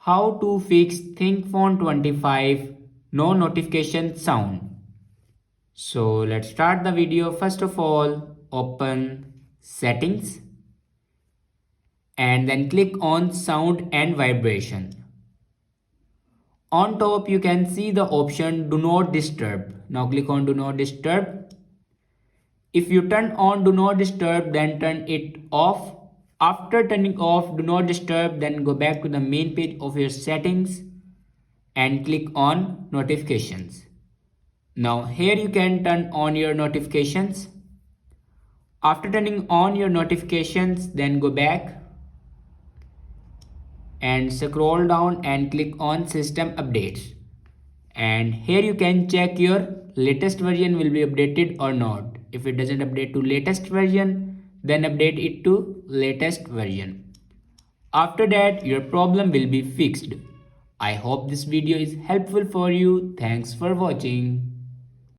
How to fix ThinkPhone 25 no notification sound. So let's start the video. First of all, open settings and then click on sound and vibration. On top you can see the option do not disturb. Now click on do not disturb. If you turn on do not disturb, then turn it off. After turning off do not disturb, then go back to the main page of your settings and click on notifications. Now here you can turn on your notifications. After turning on your notifications, then go back and scroll down and click on system updates. And here you can check your latest version will be updated or not. If it doesn't update to latest version, then update it to latest version. After that, your problem will be fixed. I hope this video is helpful for you. Thanks for watching.